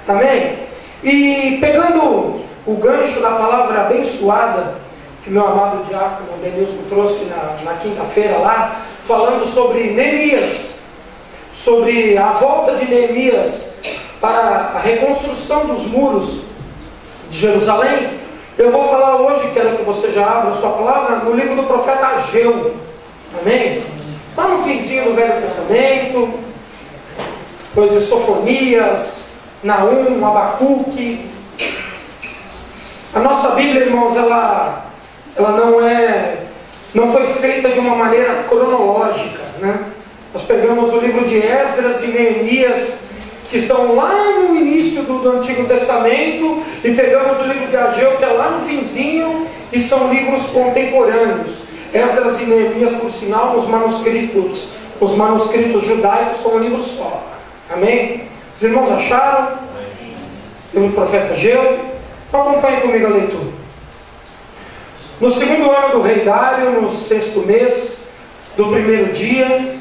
Amém? E pegando o gancho da palavra abençoada que meu amado diácono Denilson trouxe na quinta-feira lá, falando sobre Neemias, sobre a volta de Neemias para a reconstrução dos muros de Jerusalém, eu vou falar hoje, quero que você já abra a sua palavra, no livro do profeta Ageu. Amém? Lá no finzinho do Velho Testamento, depois de Sofonias, Naum, Abacuque. A nossa Bíblia, irmãos, ela não foi feita de uma maneira cronológica, né? Nós pegamos o livro de Esdras e Neemias, que estão lá no início do Antigo Testamento, e pegamos o livro de Ageu, que é lá no finzinho, e são livros contemporâneos. Esdras e Neemias, por sinal, os manuscritos judaicos são um livro só. Amém? Os irmãos acharam? Livro do profeta Ageu. Então acompanhe comigo a leitura. No segundo ano do rei Dário, no 6º mês do primeiro dia,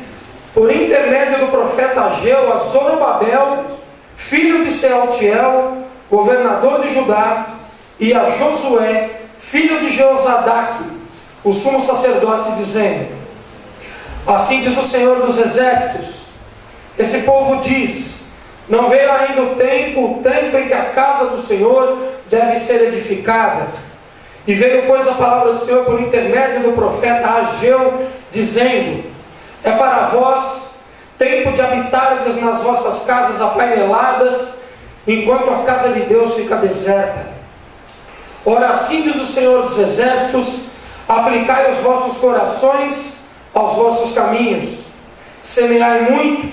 por intermédio do profeta Ageu, a Zorobabel, filho de Sealtiel, governador de Judá, e a Josué, filho de Jeozadaque, o sumo sacerdote, dizendo: assim diz o Senhor dos Exércitos, esse povo diz, não veio ainda o tempo em que a casa do Senhor deve ser edificada. E veio, pois, a palavra do Senhor por intermédio do profeta Ageu, dizendo: é para vós tempo de habitardes nas vossas casas apaineladas, enquanto a casa de Deus fica deserta. Ora, assim diz o Senhor dos Exércitos: aplicai os vossos corações aos vossos caminhos, semeai muito,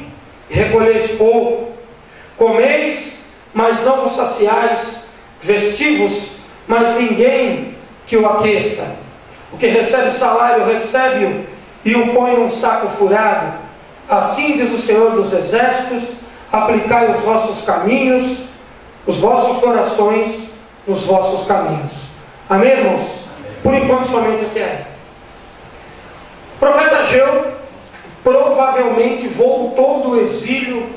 e recolheis pouco, comeis, mas não vos saciais, vestivos, mas ninguém que o aqueça. O que recebe salário, recebe-o, e o põe num saco furado. Assim diz o Senhor dos Exércitos: aplicai os vossos caminhos, os vossos corações nos vossos caminhos. Amém, irmãos? Por enquanto somente até aí. O profeta Ageu provavelmente voltou do exílio,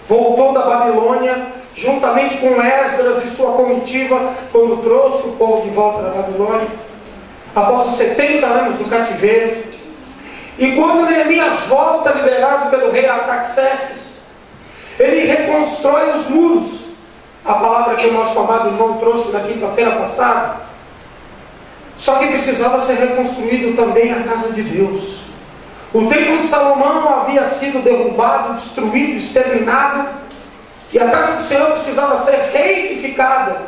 voltou da Babilônia, juntamente com Esdras e sua comitiva, quando trouxe o povo de volta da Babilônia, após os 70 anos do cativeiro. E quando Neemias volta, liberado pelo rei Artaxerxes, ele reconstrói os muros, a palavra que o nosso amado irmão trouxe na quinta-feira passada. Só que precisava ser reconstruído também a casa de Deus. O templo de Salomão havia sido derrubado, destruído, exterminado, e a casa do Senhor precisava ser reedificada.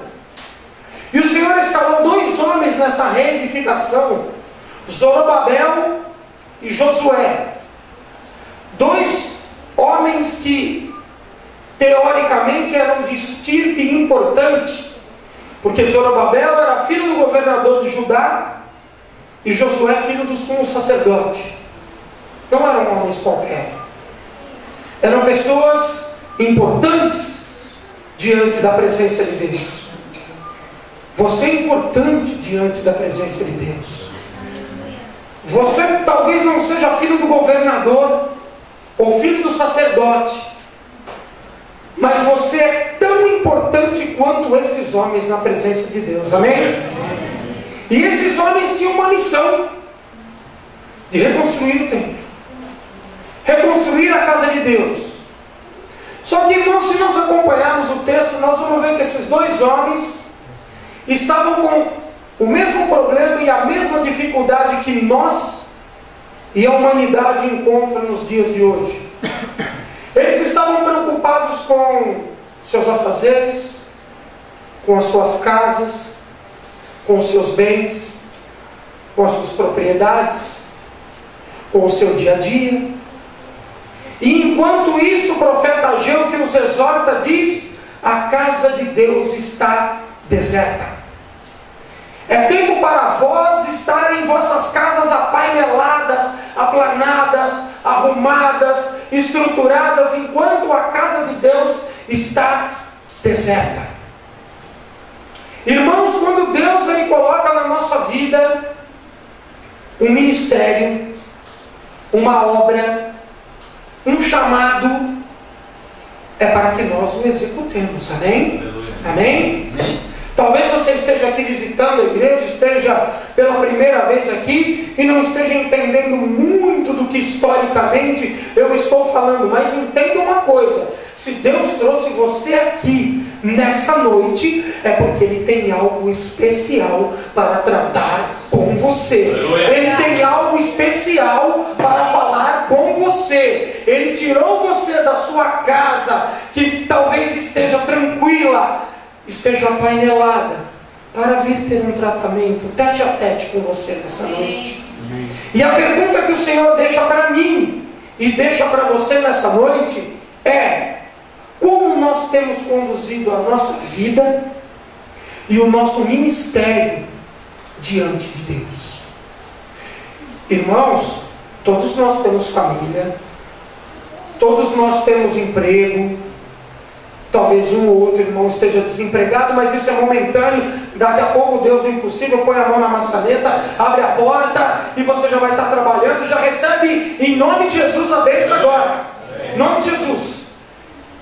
E o Senhor escalou 2 homens nessa reedificação: Zorobabel e Josué. 2 homens que teoricamente eram de estirpe importante, porque Zorobabel era filho do governador de Judá e Josué filho do sumo sacerdote. Não eram homens qualquer, eram pessoas importantes diante da presença de Deus. Você é importante diante da presença de Deus. Você talvez não seja filho do governador ou filho do sacerdote, mas você é tão importante quanto esses homens na presença de Deus. Amém? E esses homens tinham uma missão de reconstruir o templo, reconstruir a casa de Deus. Só que, irmãos, se nós acompanharmos o texto, nós vamos ver que esses 2 homens estavam com o mesmo problema e a mesma dificuldade que nós e a humanidade encontram nos dias de hoje. Eles estavam preocupados com seus afazeres, com as suas casas, com os seus bens, com as suas propriedades, com o seu dia a dia. E enquanto isso, o profeta Ageu, que nos exorta, diz: a casa de Deus está deserta. É tempo para vós estarem em vossas casas apaineladas, aplanadas, arrumadas, estruturadas, enquanto a casa de Deus está deserta. Irmãos, quando Deus ele coloca um ministério, uma obra, um chamado, é para que nós o executemos. Amém? Amém? Amém? Talvez você esteja aqui visitando a igreja, esteja pela primeira vez aqui e não esteja entendendo muito do que historicamente eu estou falando, mas entenda uma coisa: se Deus trouxe você aqui nessa noite, é porque Ele tem algo especial para tratar com você. Ele tem algo especial para falar com você. Ele tirou você da sua casa, que talvez esteja tranquila, esteja apainelada, para vir ter um tratamento tete a tete com você nessa noite. E a pergunta que o Senhor deixa para mim e deixa para você nessa noite é: como nós temos conduzido a nossa vida e o nosso ministério diante de Deus? Irmãos, todos nós temos família, todos nós temos emprego. Talvez um ou outro irmão esteja desempregado, mas isso é momentâneo. Daqui a pouco Deus, o impossível, põe a mão na maçaneta, abre a porta e você já vai estar trabalhando. Já recebe em nome de Jesus a bênção agora. Em nome de Jesus.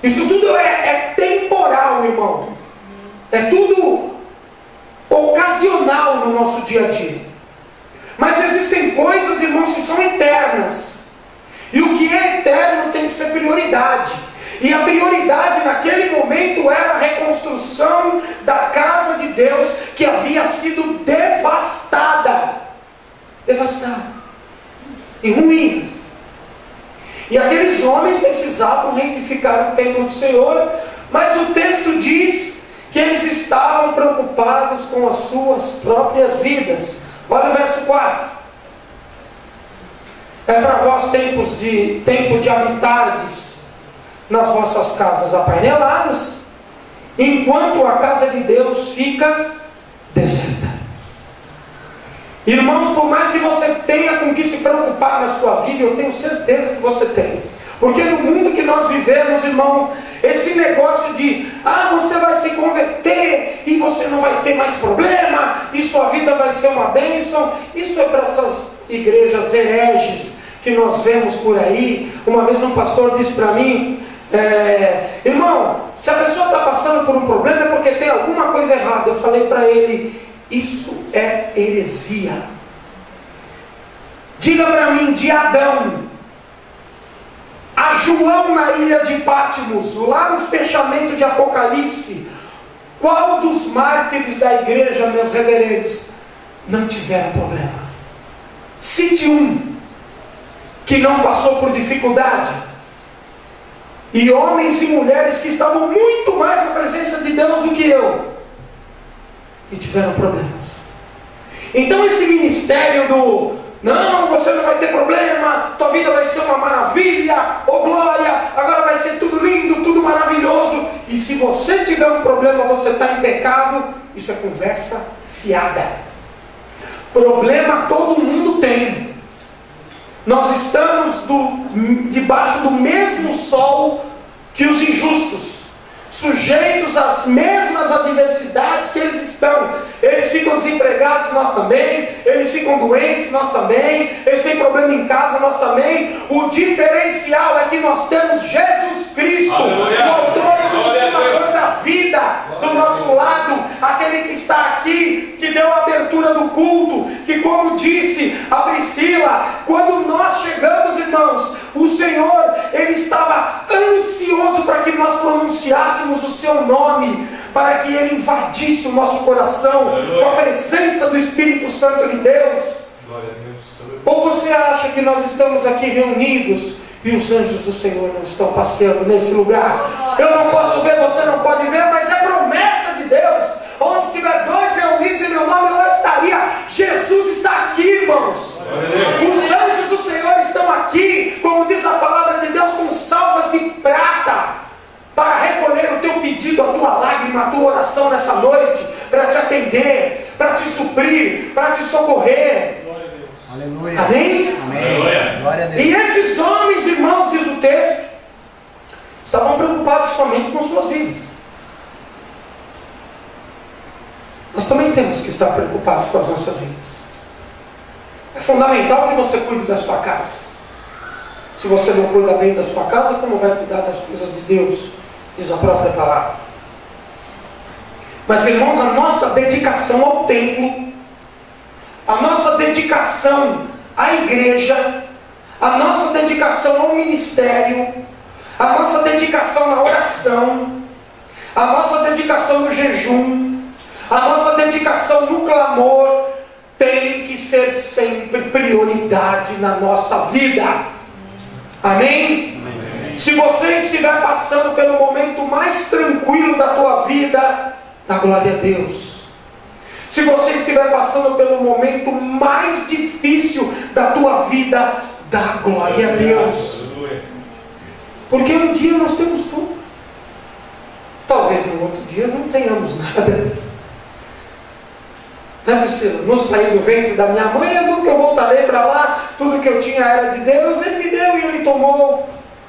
Isso tudo é temporal, irmão. É tudo ocasional no nosso dia a dia. Mas existem coisas, irmãos, que são eternas. E o que é eterno tem que ser prioridade. E a prioridade naquele momento era a reconstrução da casa de Deus, que havia sido devastada. Devastada. Em ruínas. E aqueles homens precisavam reedificar o templo do Senhor, mas o texto diz que eles estavam preocupados com as suas próprias vidas. Olha o verso 4. É para vós tempo de habitardes nas vossas casas apaineladas, enquanto a casa de Deus fica deserta. Irmãos, por mais que você tenha com que se preocupar na sua vida, eu tenho certeza que você tem. Porque no mundo que nós vivemos, irmão, esse negócio de você vai se converter e você não vai ter mais problema e sua vida vai ser uma bênção, isso é para essas igrejas hereges que nós vemos por aí. Uma vez um pastor disse para mim: irmão, se a pessoa está passando por um problema é porque tem alguma coisa errada. Eu falei para ele: isso é heresia. Diga para mim, de Adão a João na ilha de Patmos, lá no fechamento de Apocalipse, qual dos mártires da igreja, meus reverendos, não tiveram problema? Cite um que não passou por dificuldade. E homens e mulheres que estavam muito mais na presença de Deus do que eu, e tiveram problemas. Então esse ministério do não, você não vai ter problema, tua vida vai ser uma maravilha, oh glória, agora vai ser tudo lindo, tudo maravilhoso, e se você tiver um problema, você está em pecado, isso é conversa fiada. Problema todo mundo tem. Nós estamos debaixo do mesmo sol que os injustos, sujeitos às mesmas adversidades que eles estão. Eles ficam desempregados, nós também. Eles ficam doentes, nós também. Eles têm problema em casa, nós também. O diferencial é que nós temos Jesus Cristo, o autor e consumador da vida, do nosso lado. Aquele que está aqui, que deu a abertura do culto, que, como disse a Priscila, quando nós chegamos, irmãos, o Senhor, Ele estava ansioso para que nós pronunciássemos o seu nome, para que Ele invadisse o nosso coração com a presença do Espírito Santo de Deus. Ou você acha que nós estamos aqui reunidos e os anjos do Senhor não estão passeando nesse lugar? Eu não posso ver, você não pode ver, mas é promessa de Deus. Onde estiver dois reunidos em meu nome, lá estaria. Jesus está aqui, irmãos. Os anjos do Senhor estão aqui, como diz a palavra de Deus, com salvas de prata, para recolher o teu pedido, a tua lágrima, a tua oração nessa noite, para te atender, para te suprir, para te socorrer. Aleluia. Amém? Amém. Glória a Deus. E esses homens, irmãos, diz o texto, estavam preocupados somente com suas vidas. Nós também temos que estar preocupados com as nossas vidas. É fundamental que você cuide da sua casa. Se você não cuida bem da sua casa, como vai cuidar das coisas de Deus? Diz a própria palavra. Mas, irmãos, a nossa dedicação ao templo, a nossa dedicação à igreja, a nossa dedicação ao ministério, a nossa dedicação na oração, a nossa dedicação no jejum, a nossa dedicação no clamor, tem que ser sempre prioridade na nossa vida. Amém? Amém? Se você estiver passando pelo momento mais tranquilo da tua vida, dá glória a Deus. Se você estiver passando pelo momento mais difícil da tua vida, dá glória a Deus. Porque um dia nós temos tudo. Talvez no outro dia não tenhamos nada. Não é, Priscila? No sair do ventre da minha mãe, eu nunca voltarei para lá. Tudo que eu tinha era de Deus, Ele me deu e Ele tomou.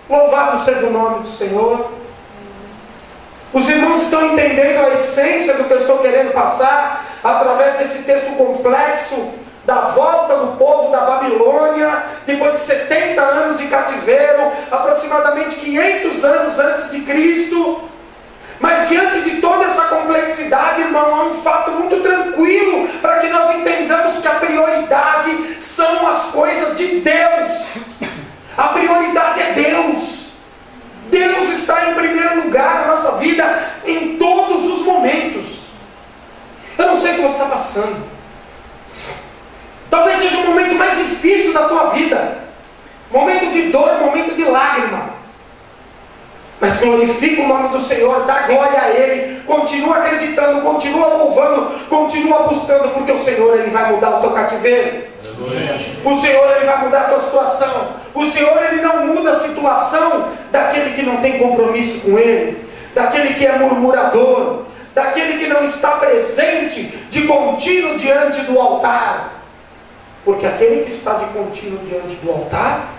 Louvado seja o nome do Senhor. Os irmãos estão entendendo a essência do que eu estou querendo passar através desse texto complexo da volta do povo da Babilônia, depois de 70 anos de cativeiro, aproximadamente 500 anos antes de Cristo. Mas diante de toda essa complexidade, irmão, há um fato muito tranquilo para que nós entendamos que a prioridade são as coisas de Deus. A prioridade é Deus. Deus está em primeiro lugar na nossa vida em todos os momentos. Eu não sei o que você está passando. Talvez seja o momento mais difícil da tua vida. Momento de dor, momento de lágrima. Mas glorifica o nome do Senhor, dá glória a Ele, continua acreditando, continua louvando, continua buscando, porque o Senhor Ele vai mudar o teu cativeiro. O Senhor Ele vai mudar a tua situação. O Senhor Ele não muda a situação daquele que não tem compromisso com Ele, daquele que é murmurador, daquele que não está presente de contínuo diante do altar. Porque aquele que está de contínuo diante do altar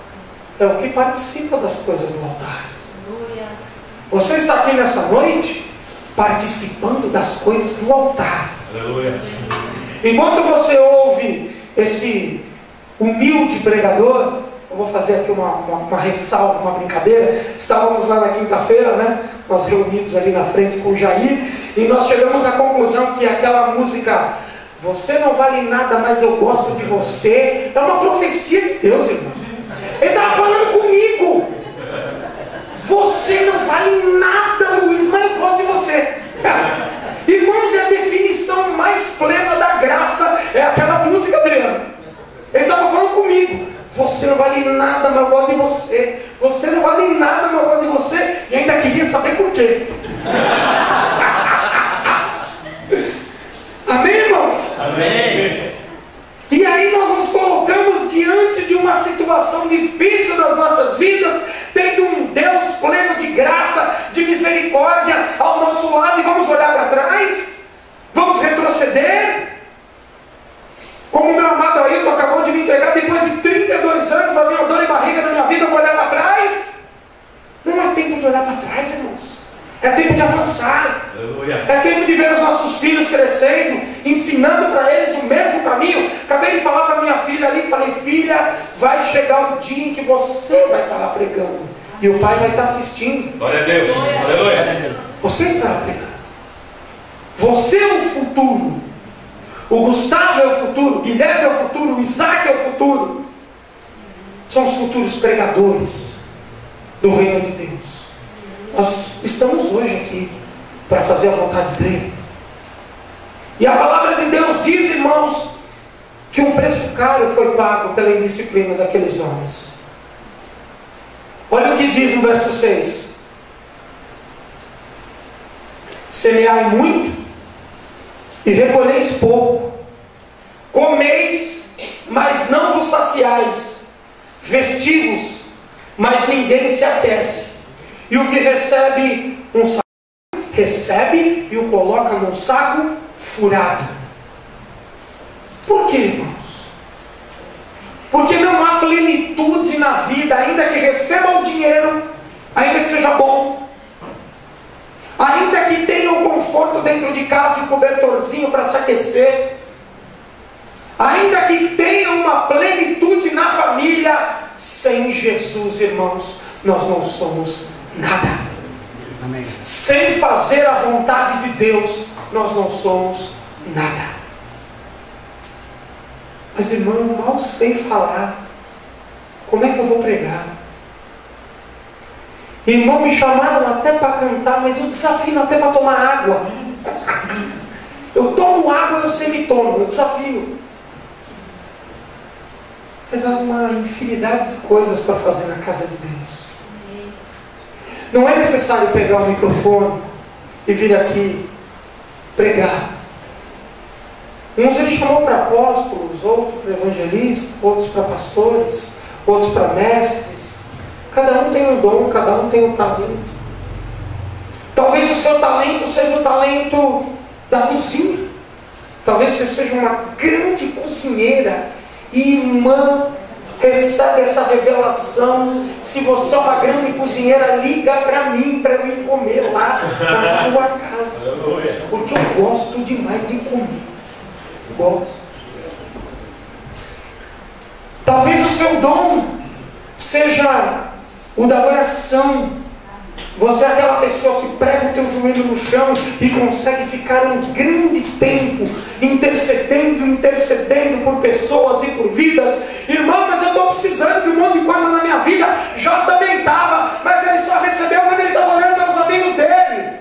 é o que participa das coisas do altar. Você está aqui nessa noite participando das coisas do altar. Aleluia. Enquanto você ouve esse humilde pregador, eu vou fazer aqui uma ressalva, uma brincadeira. Estávamos lá na quinta-feira, né? Nós reunidos ali na frente com o Jair, e nós chegamos à conclusão que aquela música "Você não vale nada, mas eu gosto de você" é uma profecia de Deus, irmãos. Ele estava falando comigo. Você não vale nada, Luiz, mas eu gosto de você. Irmãos, é a definição mais plena da graça. É aquela música, Adriano. Ele estava falando comigo. Você não vale nada, mas eu gosto de você. Você não vale nada, mas eu gosto de você. E ainda queria saber por quê. Amém, irmãos? Amém. E aí nós nos colocamos diante de uma situação difícil das nossas vidas, tendo um Deus pleno de graça, de misericórdia ao nosso lado, e vamos olhar para trás? Vamos retroceder? Como o meu amado Ailton acabou de me entregar, depois de 32 anos, havia uma dor de barriga na minha vida, eu vou olhar para trás? Não é tempo de olhar para trás, irmãos. É tempo de avançar. Aleluia. É tempo de ver os nossos filhos crescendo, ensinando para eles o mesmo caminho. Acabei de falar para minha filha ali, falei: filha, vai chegar o dia em que você vai estar lá pregando e o pai vai estar assistindo. Glória a Deus. Aleluia. Você estará pregando. Você é o futuro. O Gustavo é o futuro, o Guilherme é o futuro, o Isaac é o futuro. São os futuros pregadores do reino de Deus. Nós estamos hoje aqui para fazer a vontade dele. E a palavra de Deus diz, irmãos, que um preço caro foi pago pela indisciplina daqueles homens. Olha o que diz no verso 6: semeai muito e recolheis pouco, comeis, mas não vos saciais, vestivos, mas ninguém se aquece. E o que recebe um saco, recebe e o coloca num saco furado. Por quê, irmãos? Porque não há plenitude na vida, ainda que receba o dinheiro, ainda que seja bom, ainda que tenha um conforto dentro de casa e um cobertorzinho para se aquecer, ainda que tenha uma plenitude na família. Sem Jesus, irmãos, nós não somos nada. Amém. Sem fazer a vontade de Deus, nós não somos nada. Mas, irmão, eu mal sei falar. Como é que eu vou pregar? Irmão, me chamaram até para cantar, mas eu desafio até para tomar água. Eu tomo água, eu semitomo, eu desafio. Mas há uma infinidade de coisas para fazer na casa de Deus. Não é necessário pegar o microfone e vir aqui pregar. Uns ele chamou para apóstolos, outros para evangelistas, outros para pastores, outros para mestres. Cada um tem um dom, cada um tem um talento. Talvez o seu talento seja o talento da cozinha. Talvez você seja uma grande cozinheira. E irmã, recebe essa revelação. Se você é uma grande cozinheira, liga para mim, para eu ir comer lá na sua casa. Porque eu gosto demais de comer. Gosto. Talvez o seu dom seja o da oração. Você é aquela pessoa que prega o teu joelho no chão e consegue ficar um grande tempo intercedendo por pessoas e por vidas. Irmão, mas eu estou precisando de um monte de coisa na minha vida. Jó também estava, mas ele só recebeu quando ele estava orando pelos amigos dele.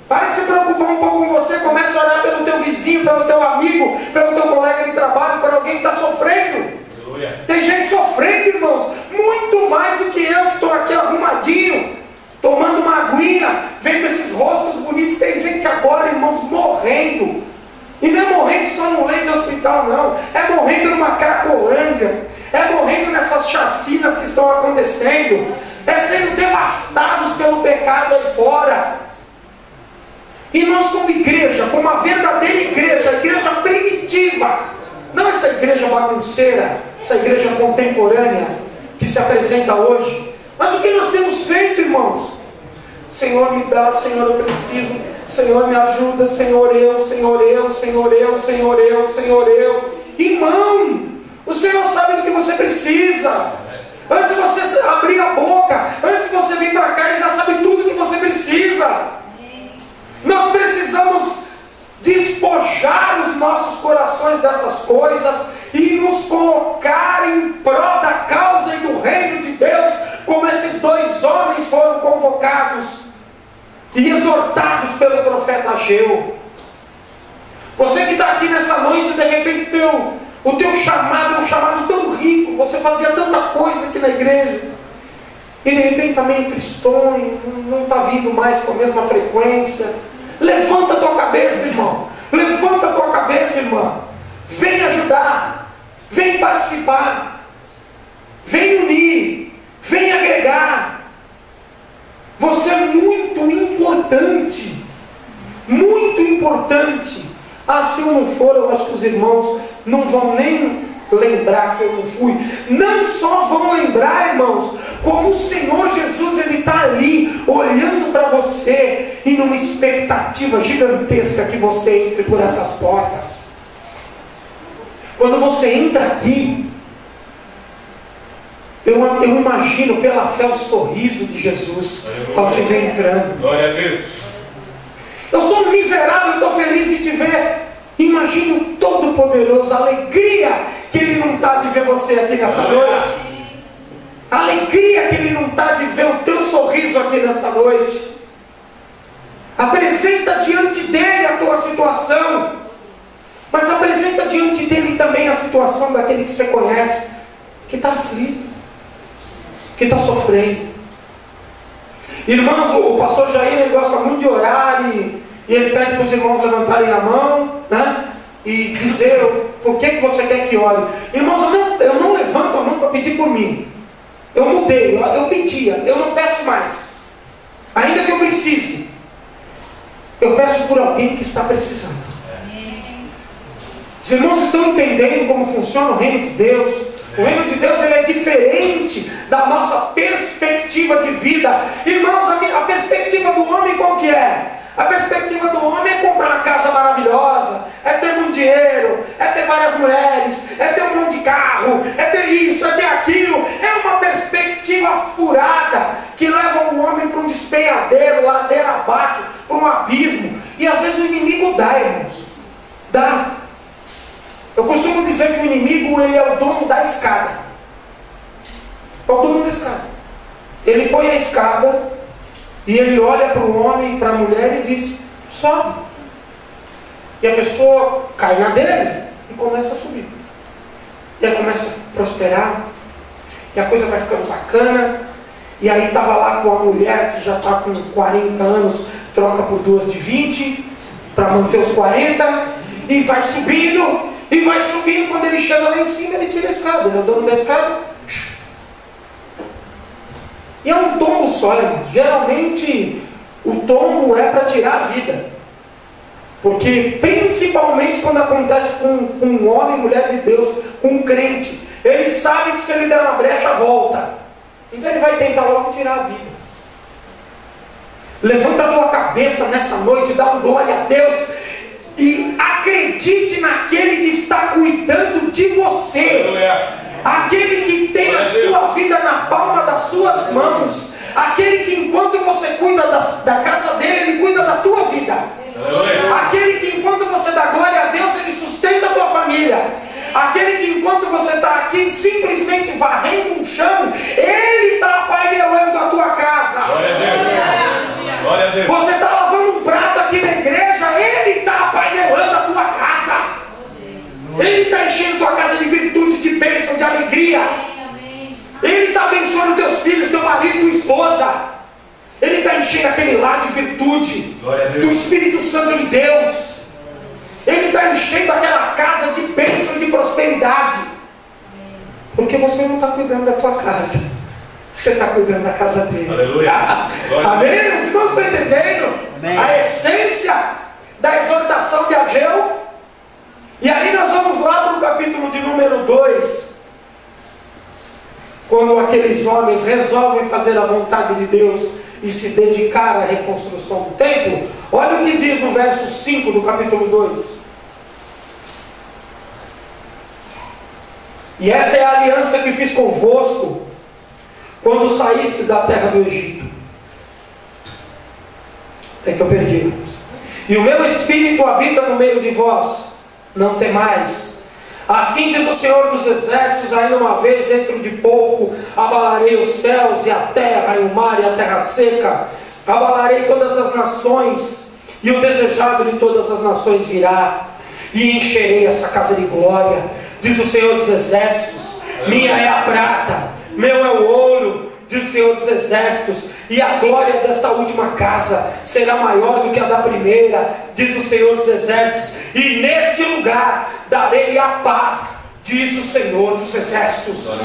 Para de se preocupar um pouco com você. Comece a orar pelo teu vizinho, pelo teu amigo, pelo teu colega de trabalho, por alguém que está sofrendo. Tem gente sofrendo, irmãos, muito mais do que eu que estou aqui arrumadinho, tomando uma aguinha, vendo esses rostos bonitos. Tem gente agora, irmãos, morrendo. E não é morrendo só no leito do hospital, não. É morrendo numa cracolândia. É morrendo nessas chacinas que estão acontecendo. É sendo devastados pelo pecado aí fora. E nós, como igreja, como uma verdadeira igreja, a igreja primitiva, não essa igreja bagunceira, essa igreja contemporânea que se apresenta hoje. Mas o que nós temos feito, irmãos? Senhor, me dá, Senhor, eu preciso. Senhor, me ajuda, Senhor, eu. Irmão, o Senhor sabe do que você precisa. Antes de você abrir a boca, antes de você vir para cá, Ele já sabe tudo que você precisa. Nós precisamos despojar os nossos corações dessas coisas e nos colocar em prol da causa e do reino de Deus, como esses dois homens foram convocados e exortados pelo profeta Ageu. Você que está aqui nessa noite, de repente o teu chamado é um chamado tão rico, você fazia tanta coisa aqui na igreja, e de repente está meio tristonho, não está vindo mais com a mesma frequência. Levanta a tua cabeça, irmão. Levanta a tua cabeça, irmã. Vem ajudar. Vem participar. Vem unir. Vem agregar. Você é muito importante. Muito importante. Ah, se eu não for, eu acho que os irmãos não vão nem lembrar que eu não fui. Não só vão lembrar, irmãos, como o Senhor Jesus, Ele está ali olhando para você e numa expectativa gigantesca que você entre por essas portas. Quando você entra aqui, eu imagino pela fé o sorriso de Jesus ao te ver entrando. Glória a Deus. Eu sou um miserável, estou feliz de te ver. Imagine o Todo-Poderoso, a alegria que Ele não está de ver você aqui nessa noite. A alegria que Ele não está de ver o teu sorriso aqui nessa noite. Apresenta diante dEle a tua situação, mas apresenta diante dEle também a situação daquele que você conhece, que está aflito, que está sofrendo. Irmãos, o pastor Jair, ele gosta muito de orar e ele pede para os irmãos levantarem a mão, né? E dizer por que você quer que ore. Irmãos, eu não levanto a mão para pedir por mim. Eu mudei, eu pedia, eu não peço mais. Ainda que eu precise, eu peço por alguém que está precisando. Os irmãos estão entendendo como funciona o reino de Deus? O reino de Deus, ele é diferente da nossa perspectiva de vida. Irmãos, a perspectiva do homem qual que é? A perspectiva do homem é comprar uma casa maravilhosa, é ter muito dinheiro, é ter várias mulheres, é ter um monte de carro, carro, é ter isso, é ter aquilo. É uma perspectiva furada que leva o homem para um despenhadeiro, ladeira abaixo, para um abismo. E às vezes o inimigo dá, irmãos. Dá. Eu costumo dizer que o inimigo, ele é o dono da escada. É o dono da escada. Ele põe a escada e ele olha para o homem, para a mulher e diz: sobe. E a pessoa cai na dele e começa a subir. E aí começa a prosperar. E a coisa vai ficando bacana. E aí estava lá com a mulher que já está com 40 anos, troca por duas de 20 para manter os 40. E vai subindo. E vai subindo. Quando ele chega lá em cima, ele tira a escada. Ele é o dono da escada. E é um tombo só, irmãos. Geralmente o tombo é para tirar a vida. Porque principalmente quando acontece com um homem, mulher de Deus, com um crente, ele sabe que se ele der uma brecha, volta. Então ele vai tentar logo tirar a vida. Levanta a tua cabeça nessa noite, dá glória a Deus e acredite naquele que está cuidando de você. Aquele que tem a sua vida na palma das suas mãos. Aquele que enquanto você cuida da casa dele, ele cuida da tua vida. Aquele que enquanto você dá glória a Deus, ele sustenta a tua família. Aquele que enquanto você está aqui simplesmente varrendo um chão, ele está apainelando a tua casa. Glória a Deus. Você está lavando um prato aqui na igreja, ele está apainelando a tua casa. Ele está enchendo tua casa de virtude, de bênção, de alegria. Ele está abençoando teus filhos, teu marido, tua esposa. Ele está enchendo aquele lar de virtude do Espírito Santo de Deus. Ele está enchendo aquela casa de bênção e de prosperidade. Porque você não está cuidando da tua casa, você está cuidando da casa dele. Aleluia. Amém? Os irmãos estão entendendo? Amém. A essência da exortação de Ageu. E aí nós vamos lá para o capítulo de número 2. Quando aqueles homens resolvem fazer a vontade de Deus e se dedicar à reconstrução do templo. Olha o que diz no verso 5 do capítulo 2. E esta é a aliança que fiz convosco quando saíste da terra do Egito. É que eu perdi. E o meu espírito habita no meio de vós. Não temais. Assim diz o Senhor dos Exércitos: ainda uma vez, dentro de pouco, abalarei os céus e a terra, e o mar e a terra seca. Abalarei todas as nações, e o desejado de todas as nações virá, e encherei essa casa de glória, diz o Senhor dos Exércitos. Minha é a prata, meu é o ouro, diz o Senhor dos Exércitos, e a glória desta última casa será maior do que a da primeira, diz o Senhor dos Exércitos. E neste lugar darei a paz, diz o Senhor dos Exércitos.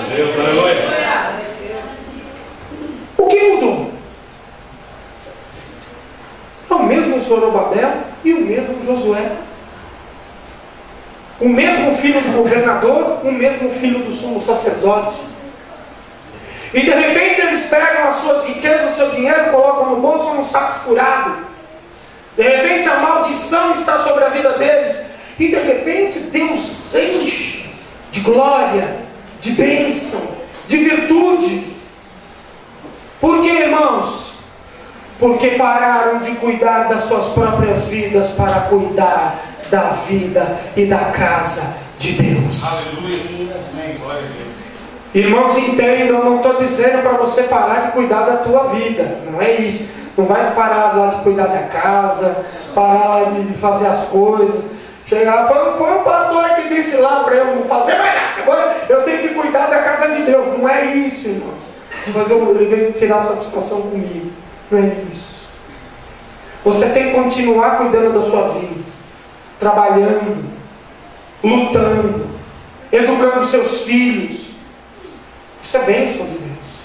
O que mudou? É o mesmo Zorobabel e o mesmo Josué. O mesmo filho do governador, o mesmo filho do sumo sacerdote. E de repente eles pegam as suas riquezas, o seu dinheiro, colocam no bolso num saco furado. De repente a maldição está sobre a vida deles. E de repente Deus enche de glória, de bênção, de virtude. Por quê, irmãos? Porque pararam de cuidar das suas próprias vidas para cuidar da vida e da casa de Deus. Aleluia. Glória a Deus. Irmãos, entendam, eu não estou dizendo para você parar de cuidar da tua vida. Não é isso. Não vai parar lá de cuidar da casa, parar lá de fazer as coisas. Chegar, foi o pastor que disse lá para eu não fazer mais nada. Agora eu tenho que cuidar da casa de Deus. Não é isso, irmãos. Mas ele veio tirar satisfação comigo. Não é isso. Você tem que continuar cuidando da sua vida, trabalhando, lutando, educando seus filhos. Isso é bênção de Deus.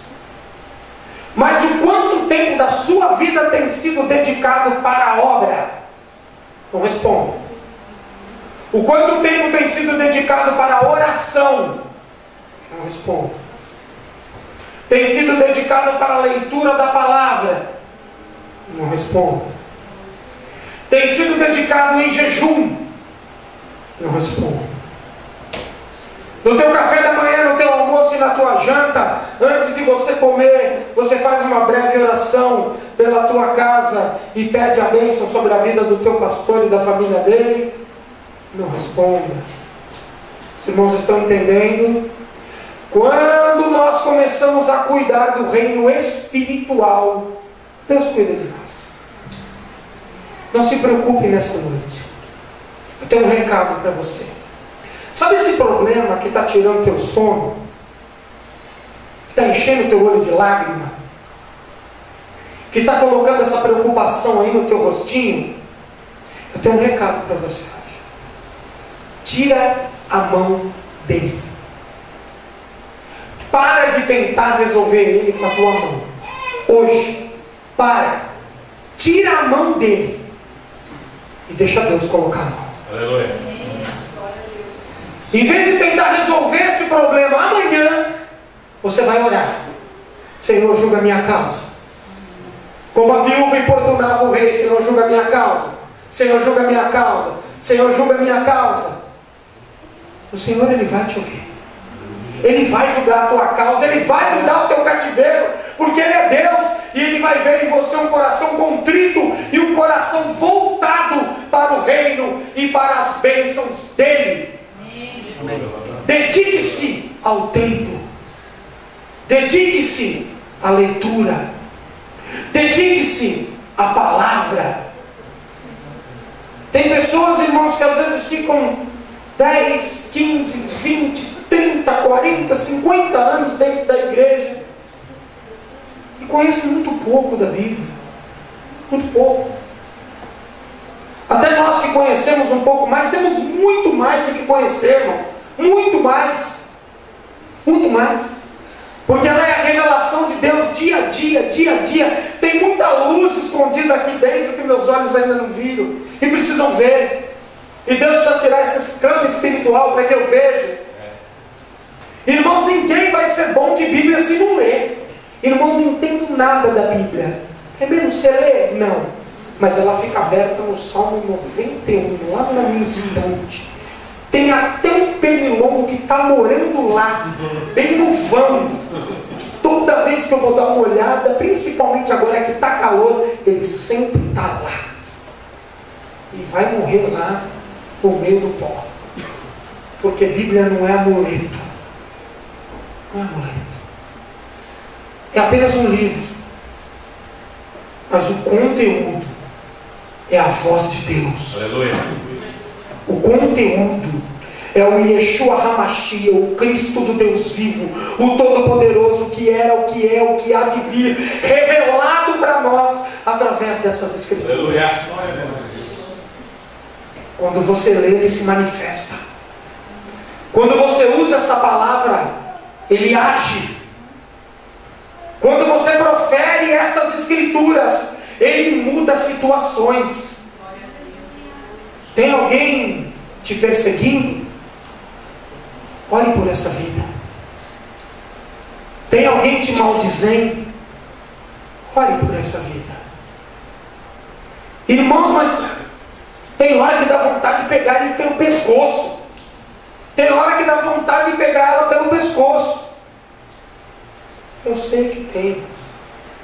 Mas o quanto tempo da sua vida tem sido dedicado para a obra? Não responda. O quanto tempo tem sido dedicado para a oração? Não responda. Tem sido dedicado para a leitura da palavra? Não responda. Tem sido dedicado em jejum? Não responda. No teu café da manhã na tua janta, antes de você comer, você faz uma breve oração pela tua casa e pede a bênção sobre a vida do teu pastor e da família dele? Não responda. Os irmãos estão entendendo? Quando nós começamos a cuidar do reino espiritual, Deus cuida de nós. Não se preocupe nessa noite. Eu tenho um recado para você. Sabe esse problema que está tirando teu sono? Que está enchendo teu olho de lágrima? Que está colocando essa preocupação aí no teu rostinho? Eu tenho um recado para você hoje. Tira a mão dele. Para de tentar resolver ele com a tua mão. Hoje, para. Tira a mão dele. E deixa Deus colocar a mão. Aleluia. Em vez de tentar resolver esse problema amanhã, você vai orar. Senhor, julga a minha causa. Como a viúva importunava o rei, Senhor, julga a minha causa. Senhor, julga a minha causa. Senhor, julga a minha causa. O Senhor, Ele vai te ouvir. Ele vai julgar a tua causa. Ele vai mudar o teu cativeiro. Porque Ele é Deus. E Ele vai ver em você um coração contrito e um coração voltado para o reino e para as bênçãos dEle. Dedique-se ao templo. Dedique-se à leitura. Dedique-se à palavra. Tem pessoas, irmãos, que às vezes ficam 10, 15, 20, 30, 40, 50 anos dentro da igreja e conhecem muito pouco da Bíblia. Muito pouco. Até nós que conhecemos um pouco mais, temos muito mais do que conhecemos. Muito mais. Muito mais. Porque ela é a revelação de Deus dia a dia, dia a dia. Tem muita luz escondida aqui dentro que meus olhos ainda não viram. E precisam ver. E Deus precisa tirar esse escama espiritual para que eu veja. Irmãos, ninguém vai ser bom de Bíblia se não ler. Irmão, não entendo nada da Bíblia. É mesmo você ler? Não. Mas ela fica aberta no Salmo 91, lá na minha estante. Tem até um pernilongo que está morando lá, bem no vão. Toda vez que eu vou dar uma olhada, principalmente agora que está calor, ele sempre está lá. E vai morrer lá no meio do pó. Porque Bíblia não é amuleto. Não é amuleto. É apenas um livro. Mas o conteúdo é a voz de Deus. Aleluia. O conteúdo é o Yeshua HaMashiach, o Cristo do Deus vivo, o Todo-Poderoso, que era, o que é, o que há de vir, revelado para nós através dessas Escrituras. Aleluia. Quando você lê, ele se manifesta. Quando você usa essa palavra, ele age. Quando você profere estas Escrituras, ele muda situações. Tem alguém te perseguindo? Ore por essa vida. Tem alguém te maldizendo? Ore por essa vida. Irmãos, mas tem hora que dá vontade de pegar ele pelo pescoço. Tem hora que dá vontade de pegar ela pelo pescoço. Eu sei que temos.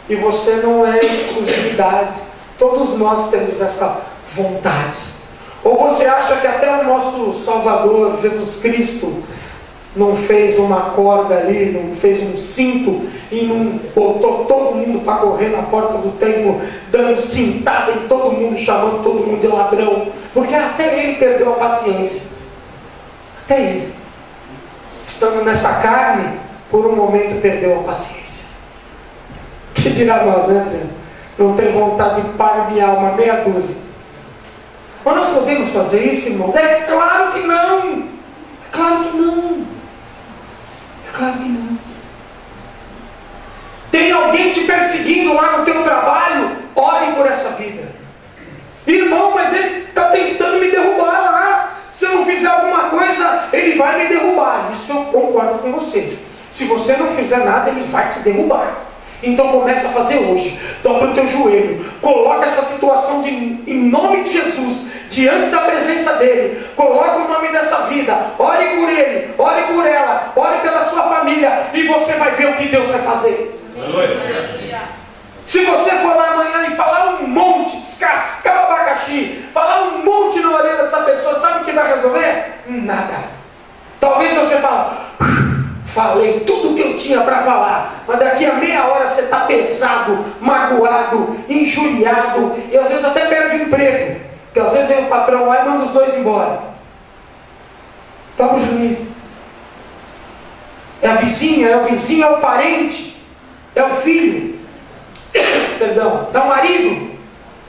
E você não é exclusividade. Todos nós temos essa vontade. Ou você acha que até o nosso Salvador, Jesus Cristo, não fez uma corda ali, não fez um cinto e não botou todo mundo para correr na porta do templo, dando cintada em todo mundo, chamando todo mundo de ladrão? Porque até ele perdeu a paciência. Até ele, estando nessa carne, por um momento perdeu a paciência. Que dirá nós, né, Adriano? Não tem vontade de palmear uma meia dúzia. Mas nós podemos fazer isso, irmãos? É claro que não! É claro que não! É claro que não! Tem alguém te perseguindo lá no teu trabalho? Ore por essa vida. Irmão, mas ele está tentando me derrubar lá. Se eu não fizer alguma coisa, ele vai me derrubar. Isso eu concordo com você. Se você não fizer nada, ele vai te derrubar. Então começa a fazer hoje. Dobra o teu joelho. Coloca essa situação em nome de Jesus diante da presença dele. Coloca o nome dessa vida. Ore por ele, ore por ela, ore pela sua família. fazer. Aleluia. Se você for lá amanhã e falar um monte, descascar o abacaxi, falar um monte na orelha dessa pessoa, sabe o que vai resolver? Nada. Talvez você fale, falei tudo o que eu tinha para falar, mas daqui a meia hora você está pesado, magoado, injuriado, e às vezes até perde o emprego, porque às vezes vem o patrão lá e manda os dois embora. Dobra o joelho. É a vizinha, é o vizinho, é o parente, é o filho, perdão, é o marido,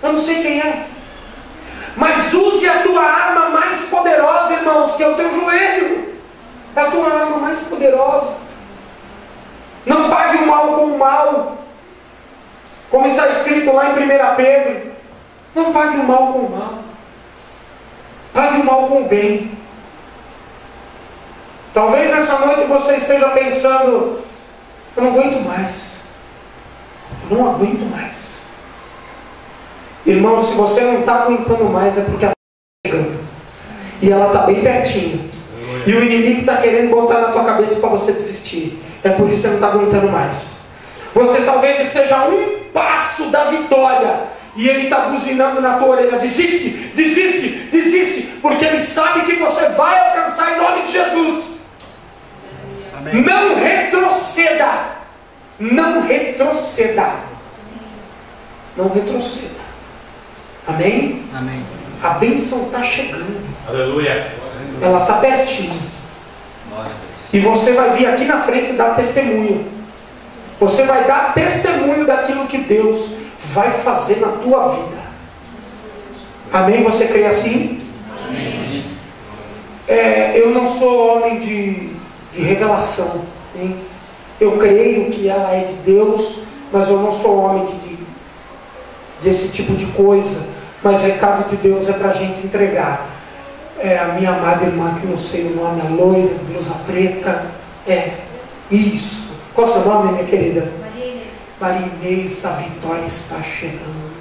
eu não sei quem é, mas use a tua arma mais poderosa, irmãos, que é o teu joelho. É a tua arma mais poderosa. Não pague o mal com o mal, como está escrito lá em 1 Pedro. Não pague o mal com o mal, pague o mal com o bem. Talvez nessa noite você esteja pensando, eu não aguento mais, eu não aguento mais. Irmão, se você não está aguentando mais, é porque ela está chegando, e ela está bem pertinho, e o inimigo está querendo botar na tua cabeça para você desistir. É por isso que você não está aguentando mais. Você talvez esteja a um passo da vitória, e ele está buzinando na tua orelha, desiste, desiste, desiste, porque ele sabe que você vai alcançar em nome de Jesus. Amém. Não retroceda, não retroceda, não retroceda. Amém? Amém. A bênção está chegando. Aleluia. Ela está pertinho. E você vai vir aqui na frente dar testemunho. Você vai dar testemunho daquilo que Deus vai fazer na tua vida. Amém? Você crê assim? Amém. Eu não sou homem de revelação, hein? Eu creio que ela é de Deus, mas eu não sou homem desse tipo de coisa. Mas recado de Deus é para a gente entregar. A minha amada irmã, que não sei o nome, a loira, blusa preta, isso. Qual é o seu nome, minha querida? Maria Inês, a vitória está chegando.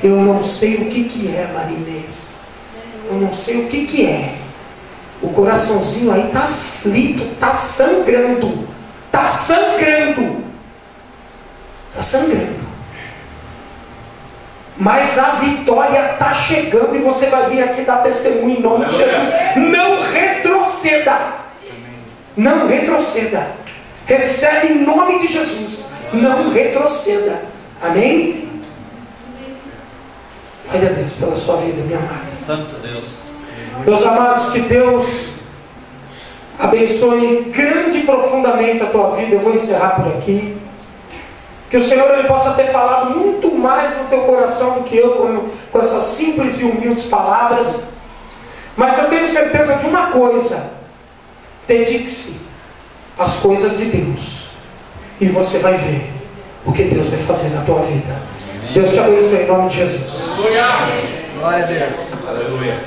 Eu não sei o que é, Maria Inês. Eu não sei o que é. O coraçãozinho aí está aflito, está sangrando. Está sangrando. Está sangrando. Mas a vitória está chegando e você vai vir aqui dar testemunho em nome de Jesus. Não retroceda. Não retroceda. Recebe em nome de Jesus. Não retroceda. Amém? Glória a Deus pela sua vida, minha amada. Santo Deus. Meus amados, que Deus abençoe grande e profundamente a tua vida. Eu vou encerrar por aqui. Que o Senhor ele possa ter falado muito mais no teu coração do que eu com essas simples e humildes palavras. Mas eu tenho certeza de uma coisa: dedique-se às coisas de Deus, e você vai ver o que Deus vai fazer na tua vida. Deus te abençoe em nome de Jesus. Aleluia. Glória a Deus. Aleluia.